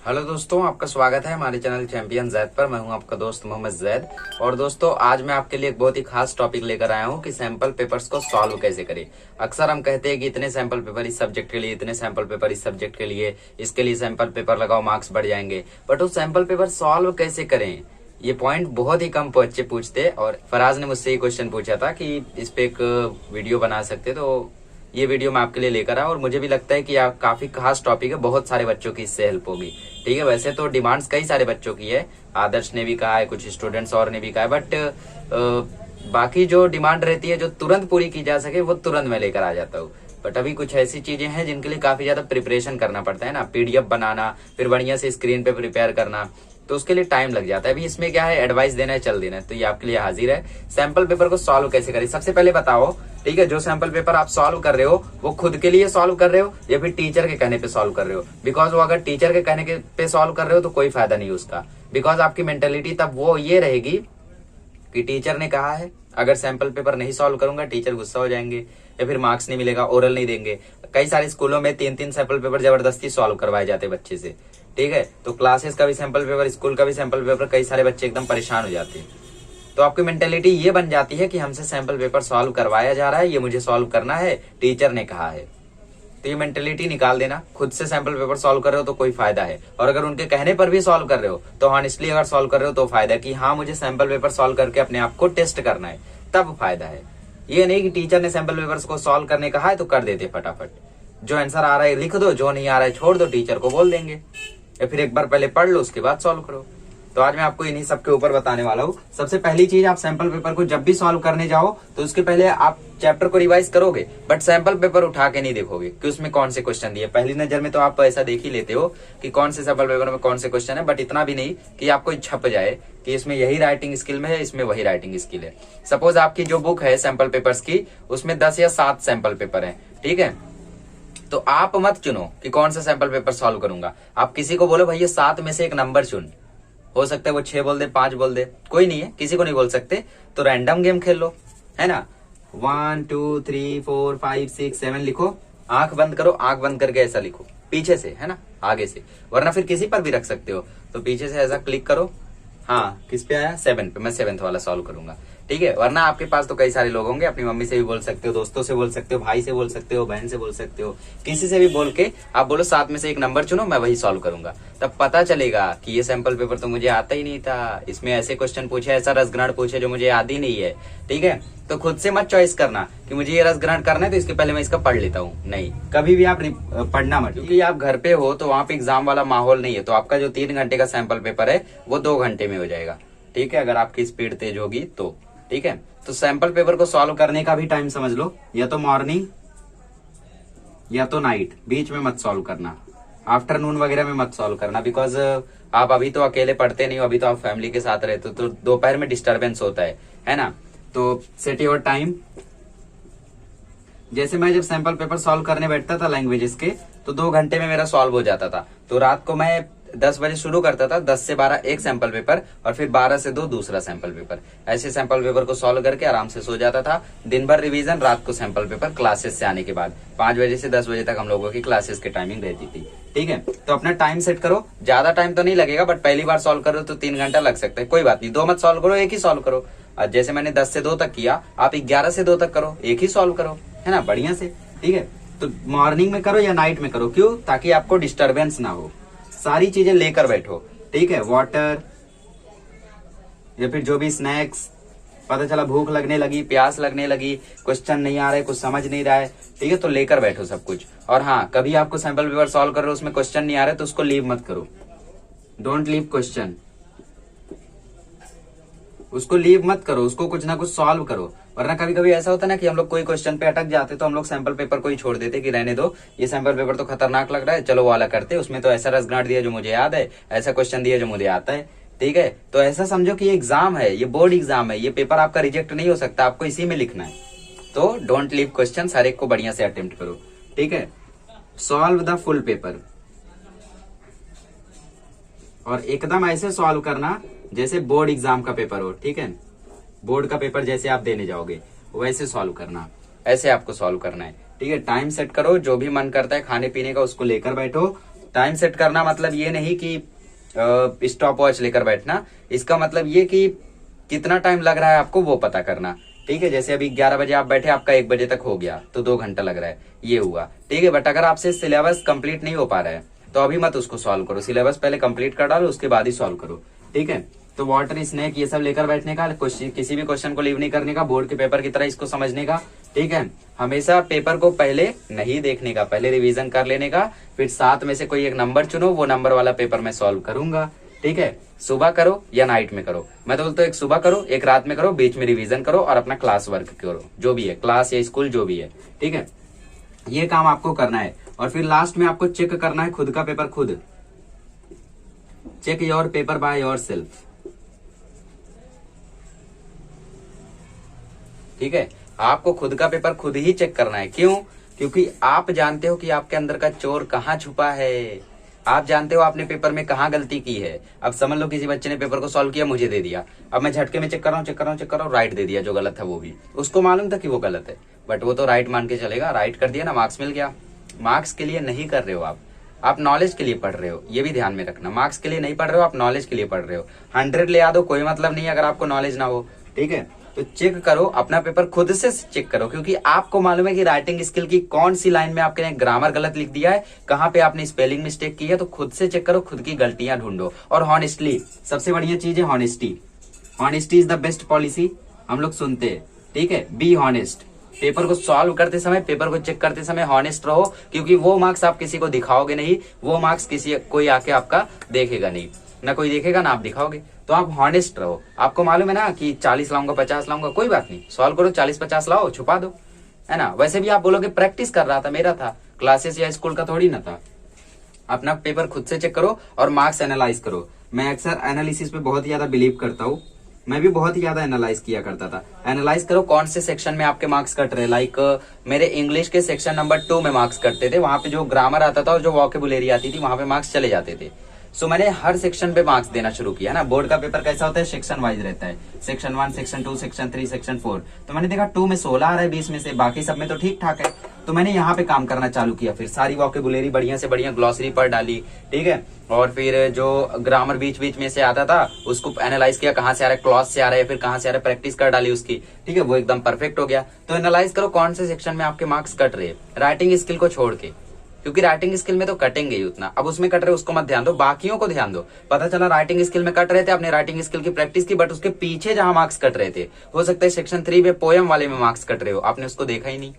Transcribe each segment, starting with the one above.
Hello दोस्तों, आपका स्वागत है हमारे चैनल चैंपियन जैद पर। मैं हूं आपका दोस्त मोहम्मद जैद। और दोस्तों, आज मैं आपके लिए एक बहुत ही खास टॉपिक लेकर आया हूं कि सैंपल पेपर्स को सॉल्व कैसे करें। अक्सर हम कहते हैं कि इतने सैंपल पेपर इस सब्जेक्ट के लिए, इतने सैंपल पेपर इस सब्जेक्ट के लिए, इसके लिए सैंपल पेपर लगाओ, मार्क्स बढ़ जाएंगे। बट वो सैंपल पेपर सॉल्व कैसे करें, ये पॉइंट बहुत ही कम बच्चे पूछते। और फराज ने मुझसे ये क्वेश्चन पूछा था कि इस पे एक वीडियो बना सकते, तो ये वीडियो मैं आपके लिए लेकर आया। और मुझे भी लगता है कि काफी खास टॉपिक है, बहुत सारे बच्चों की इससे हेल्प होगी। ठीक है, वैसे तो डिमांड्स कई सारे बच्चों की है, आदर्श ने भी कहा है, कुछ स्टूडेंट्स और ने भी कहा है, बट बाकी जो डिमांड रहती है जो तुरंत पूरी की जा सके वो तुरंत मैं लेकर आ जाता हूँ। बट अभी कुछ ऐसी चीजें हैं जिनके लिए काफी ज्यादा प्रिपरेशन करना पड़ता है ना, पीडीएफ बनाना, फिर बढ़िया से स्क्रीन पे प्रिपेयर करना, तो उसके लिए टाइम लग जाता है। अभी इसमें क्या है, एडवाइस देना है, चल देना है, तो ये आपके लिए हाजिर है। सैंपल पेपर को सॉल्व कैसे करें, सबसे पहले बताओ। ठीक है, जो सैंपल पेपर आप सॉल्व कर रहे हो वो खुद के लिए सॉल्व कर रहे हो या फिर टीचर के कहने पे सॉल्व कर रहे हो? बिकॉज वो अगर टीचर के कहने के पे सॉल्व कर रहे हो तो कोई फायदा नहीं उसका। बिकॉज आपकी मेंटेलिटी तब वो ये रहेगी कि टीचर ने कहा है, अगर सैंपल पेपर नहीं सॉल्व करूंगा टीचर गुस्सा हो जाएंगे या फिर मार्क्स नहीं मिलेगा, ओरल नहीं देंगे। कई सारे स्कूलों में 3-3 सैंपल पेपर जबरदस्ती सॉल्व करवाए जाते बच्चे से। ठीक है, तो क्लासेस का भी सैंपल पेपर, स्कूल का भी सैंपल पेपर, कई सारे बच्चे एकदम परेशान हो जाते हैं। तो आपकी मेंटेलिटी ये बन जाती है कि हमसे सैंपल पेपर सॉल्व करवाया जा रहा है, ये मुझे सॉल्व करना है, टीचर ने कहा है। तो ये मेंटेलिटी निकाल देना। खुद से सैंपल पेपर सॉल्व कर रहे हो तो कोई फायदा है, और अगर उनके कहने पर भी सॉल्व कर रहे हो तो ऑनेस्टली अगर सॉल्व कर रहे हो तो फायदा है कि हाँ मुझे सैंपल पेपर सॉल्व करके अपने आप को टेस्ट करना है, तब फायदा है। ये नहीं कि टीचर ने सैंपल पेपर्स को सॉल्व करने कहा है तो कर देते फटाफट, जो आंसर आ रहा है लिख दो, जो नहीं आ रहा है छोड़ दो, टीचर को बोल देंगे, या फिर एक बार पहले पढ़ लो उसके बाद सॉल्व करो। तो आज मैं आपको इन्हीं सब के ऊपर बताने वाला हूँ। सबसे पहली चीज, आप सैंपल पेपर को जब भी सॉल्व करने जाओ तो उसके पहले आप चैप्टर को रिवाइज करोगे, बट सैंपल पेपर उठा के नहीं देखोगे कि उसमें कौन से क्वेश्चन दिए। पहली नजर में तो आप ऐसा देख ही लेते हो कि कौन से सैंपल पेपर में कौन से क्वेश्चन है, बट इतना भी नहीं कि आपको छप जाए कि इसमें यही राइटिंग स्किल में है, इसमें वही राइटिंग स्किल है। सपोज आपकी जो बुक है सैंपल पेपर्स की, उसमें 10 या 7 सैंपल पेपर है। ठीक है, तो आप मत चुनो कि कौन सा सैंपल पेपर सॉल्व करूंगा। आप किसी को बोलो भैया 7 में से एक नंबर चुन, हो सकता है वो 6 बोल दे, 5 बोल दे, कोई नहीं है, किसी को नहीं बोल सकते। तो रैंडम गेम खेल लो, है ना। 1 2 3 4 5 6 7 लिखो, आंख बंद करो, आंख बंद करके ऐसा लिखो पीछे से, है ना, आगे से, वरना फिर किसी पर भी रख सकते हो। तो पीछे से ऐसा क्लिक करो, हाँ किस पे आया, 7 पे, मैं 7th वाला सॉल्व करूंगा। ठीक है, वरना आपके पास तो कई सारे लोग होंगे, अपनी मम्मी से भी बोल सकते हो, दोस्तों से बोल सकते हो, भाई से बोल सकते हो, बहन से बोल सकते हो, किसी से भी बोल के आप बोलो 7 में से एक नंबर चुनो, मैं वही सॉल्व करूंगा। तब पता चलेगा कि ये सैंपल पेपर तो मुझे आता ही नहीं था, इसमें ऐसे क्वेश्चन पूछे, ऐसा रस ग्रहण पूछे जो मुझे याद ही नहीं है। ठीक है, तो खुद से मत चॉइस करना कि मुझे ये रस ग्रहण करना है तो इसके पहले मैं इसका पढ़ लेता हूँ, नहीं, कभी भी आप पढ़ना मत, क्योंकि आप घर पे हो तो वहां पे एग्जाम वाला माहौल नहीं है। तो आपका जो 3 घंटे का सैंपल पेपर है वो 2 घंटे में हो जाएगा। ठीक है, अगर आपकी स्पीड तेज होगी तो। ठीक है, तो सैंपल पेपर को सॉल्व करने का भी टाइम समझ लो, या तो मॉर्निंग या तो नाइट, बीच में मत सॉल्व करना, आफ्टरनून वगैरह में मत सॉल्व करना। बिकॉज आप अभी तो अकेले पढ़ते नहीं हो, अभी तो आप फैमिली के साथ रहते हो, तो दोपहर में डिस्टर्बेंस होता है ना। तो सेट योर टाइम। जैसे मैं जब सैंपल पेपर सॉल्व करने बैठता था लैंग्वेजेस के, तो 2 घंटे में मेरा सॉल्व हो जाता था। तो रात को मैं 10 बजे शुरू करता था, 10 से 12 एक सैंपल पेपर, और फिर 12 से 2 दूसरा सैंपल पेपर। ऐसे सैंपल पेपर को सॉल्व करके आराम से सो जाता था। दिन भर रिवीजन, रात को सैंपल पेपर, क्लासेस से आने के बाद 5 बजे से 10 बजे तक हम लोगों की क्लासेस की टाइमिंग रहती थी। ठीक है, तो अपना टाइम सेट करो, ज्यादा टाइम तो नहीं लगेगा, बट पहली बार सॉल्व करो तो 3 घंटा लग सकता है, कोई बात नहीं, 2 मत सॉल्व करो, एक ही सॉल्व करो। जैसे मैंने 10 से 2 तक किया, आप 11 से 2 तक करो, एक ही सॉल्व करो, है ना, बढ़िया से। ठीक है, तो मॉर्निंग में करो या नाइट में करो, क्यों, ताकि आपको डिस्टर्बेंस ना हो, सारी चीजें लेकर बैठो। ठीक है, वाटर या फिर जो भी स्नैक्स, पता चला भूख लगने लगी, प्यास लगने लगी, क्वेश्चन नहीं आ रहा है, कुछ समझ नहीं रहा है, ठीक है, तो लेकर बैठो सब कुछ। और हाँ, कभी आपको सैंपल पेपर सॉल्व कर रहे हो, उसमें क्वेश्चन नहीं आ रहा है तो उसको लीव मत करो, डोंट लीव क्वेश्चन, उसको लीव मत करो, उसको कुछ ना कुछ सॉल्व करो। वरना कभी कभी ऐसा होता है ना कि हम लोग कोई क्वेश्चन पे अटक जाते तो हम लोग सैंपल पेपर को ही छोड़ देते कि रहने दो, ये सैंपल पेपर तो खतरनाक लग रहा है, चलो वो वाला करते, उसमें तो ऐसा रस गांठ दिया जो मुझे याद है, ऐसा क्वेश्चन दिया जो मुझे आता है। ठीक है, तो ऐसा समझो कि ये एग्जाम है, ये बोर्ड एग्जाम है, ये पेपर आपका रिजेक्ट नहीं हो सकता, आपको इसी में लिखना है। तो डोंट लीव क्वेश्चन, हर एक को बढ़िया से अटेम्प्ट करो। ठीक है, सॉल्व द फुल पेपर, और एकदम ऐसे सॉल्व करना जैसे बोर्ड एग्जाम का पेपर हो। ठीक है, बोर्ड का पेपर जैसे आप देने जाओगे वैसे सॉल्व करना, ऐसे आपको सॉल्व करना है। ठीक है, टाइम सेट करो, जो भी मन करता है खाने पीने का उसको लेकर बैठो, टाइम सेट करना मतलब ये नहीं कि स्टॉप वॉच लेकर बैठना, इसका मतलब ये कि कितना टाइम लग रहा है आपको वो पता करना। ठीक है, जैसे अभी 11 बजे आप बैठे, आपका 1 बजे तक हो गया तो 2 घंटा लग रहा है, ये हुआ। ठीक है, बट अगर आपसे सिलेबस कंप्लीट नहीं हो पा रहा है तो अभी मत उसको सॉल्व करो, सिलेबस पहले कंप्लीट कर डालो, उसके बाद ही सॉल्व करो। ठीक है, तो वाटर स्नैक ये सब लेकर बैठने का, किसी भी क्वेश्चन को लीव नहीं करने का, बोर्ड के पेपर की तरह इसको समझने का। ठीक है, हमेशा पेपर को पहले नहीं देखने का, पहले रिवीजन कर लेने का, फिर 7 में से कोई एक नंबर चुनो, वो नंबर वाला पेपर मैं सॉल्व करूंगा। ठीक है, सुबह करो या नाइट में करो, मैं तो बोलता हूँ एक सुबह करो, एक रात में करो, बीच में रिवीजन करो और अपना क्लास वर्क करो, जो भी है क्लास या स्कूल जो भी है। ठीक है, ये काम आपको करना है। और फिर लास्ट में आपको चेक करना है खुद का पेपर खुद, check your paper by yourself. ठीक है, आपको खुद का पेपर खुद ही चेक करना है। क्यों? क्योंकि आप जानते हो कि आपके अंदर का चोर कहाँ छुपा है, आप जानते हो आपने पेपर में कहाँ गलती की है। अब समझ लो किसी बच्चे ने पेपर को सॉल्व किया, मुझे दे दिया, अब मैं झटके में चेक कर रहा हूँ, राइट दे दिया, जो गलत था वो भी, उसको मालूम था कि वो गलत है, बट वो तो राइट मान के चलेगा, राइट कर दिया ना, मार्क्स मिल गया। मार्क्स के लिए नहीं कर रहे हो आप नॉलेज के लिए पढ़ रहे हो, ये भी ध्यान में रखना। मार्क्स के लिए नहीं पढ़ रहे हो, आप नॉलेज के लिए पढ़ रहे हो। 100 ले आ दो, कोई मतलब नहीं अगर आपको नॉलेज ना हो। ठीक है, तो चेक करो अपना पेपर, खुद से चेक करो, क्योंकि आपको मालूम है कि राइटिंग स्किल की कौन सी लाइन में आपने ग्रामर गलत लिख दिया है, कहाँ पे आपने स्पेलिंग मिस्टेक की है, तो खुद से चेक करो, खुद की गलतियां ढूंढो। और हॉनेस्टली, सबसे बढ़िया चीज है honesty. Honesty is the best policy, हम लोग सुनते हैं। ठीक है, बी हॉनेस्ट। पेपर को सॉल्व करते समय, पेपर को चेक करते समय हॉनेस्ट रहो, क्योंकि वो मार्क्स आप किसी को दिखाओगे नहीं, वो मार्क्स कोई आके आपका देखेगा नहीं, ना कोई देखेगा ना आप दिखाओगे। तो आप हॉनेस्ट रहो। आपको मालूम है ना कि 40 लाऊंगा 50 लाऊंगा, कोई बात नहीं, सॉल्व करो, 40-50 लाओ, छुपा दो, है ना। वैसे भी आप बोलोगे प्रैक्टिस कर रहा था, मेरा था, क्लासेस या स्कूल का थोड़ी ना था। अपना पेपर खुद से चेक करो और मार्क्स एनालाइज करो। मैं अक्सर एनालिसिस पे बहुत ज्यादा बिलीव करता हूँ, मैं भी बहुत ही ज्यादा एनालाइज किया करता था। एनालाइज करो कौन से सेक्शन में आपके मार्क्स कट रहे। लाइक मेरे इंग्लिश के सेक्शन नंबर 2 में मार्क्स कटते थे, वहां पे जो ग्रामर आता था और जो वोकेबुलरी आती थी वहां पे मार्क्स चले जाते थे। सो मैंने हर सेक्शन पे मार्क्स देना शुरू किया ना। बोर्ड का पेपर कैसा होता है, सेक्शन वाइज रहता है, सेक्शन 1, सेक्शन 2, सेक्शन 3, सेक्शन 4। तो मैंने देखा 2 में 16 आ रहा है 20 में से, बाकी सब में तो ठीक ठाक है, तो मैंने यहाँ पे काम करना चालू किया। फिर सारी वोकेबुलरी बढ़िया से बढ़िया ग्लॉसरी पढ़ डाली। ठीक है, और फिर जो ग्रामर बीच बीच में से आता था उसको एनालाइज किया, कहाँ से आ रहा है, क्लॉज से आ रहा है, फिर कहाँ से आ रहा है, प्रैक्टिस कर डाली उसकी। ठीक है, वो एकदम परफेक्ट हो गया। तो एनालाइज करो कौन से सेक्शन में आपके मार्क्स कट रहे, राइटिंग स्किल को छोड़ के, क्योंकि राइटिंग स्किल में तो कटेंगे ही उतना। अब उसमें कट रहे उसको मत ध्यान दो, बाकियों को ध्यान दो। पता चला राइटिंग स्किल में कट रहे थे, आपने राइटिंग स्किल की प्रैक्टिस की, बट उसके पीछे जहां मार्क्स कट रहे थे, हो सकता है सेक्शन 3 में पोएम वाले में मार्क्स कट रहे हो, आपने उसको देखा ही नहीं।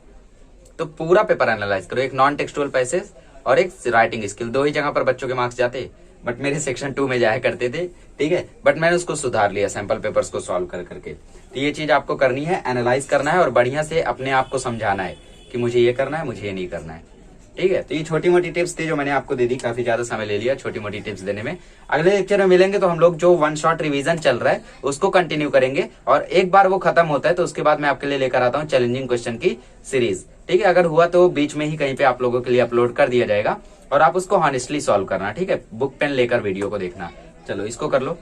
तो पूरा पेपर एनालाइज करो, एक नॉन टेक्सुअल पैसेज और एक राइटिंग स्किल, 2 ही जगह पर बच्चों के मार्क्स जाते, बट मेरे सेक्शन 2 में जाया करते थे। ठीक है, बट मैंने उसको सुधार लिया सैंपल पेपर्स को सॉल्व कर करके। तो ये चीज आपको करनी है, एनालाइज करना है और बढ़िया से अपने आप को समझाना है कि मुझे ये करना है, मुझे ये नहीं करना है। ठीक है, तो ये छोटी मोटी टिप्स थी जो मैंने आपको दे दी, काफी ज्यादा समय ले लिया छोटी मोटी टिप्स देने में। अगले लेक्चर में मिलेंगे तो हम लोग जो 1 शॉट रिवीजन चल रहा है उसको कंटिन्यू करेंगे, और एक बार वो खत्म होता है तो उसके बाद मैं आपके लिए लेकर आता हूँ चैलेंजिंग क्वेश्चन की सीरीज। ठीक है, अगर हुआ तो बीच में ही कहीं पे आप लोगों के लिए अपलोड कर दिया जाएगा और आप उसको हॉनेस्टली सॉल्व करना। ठीक है, बुक पेन लेकर वीडियो को देखना। चलो इसको कर लो।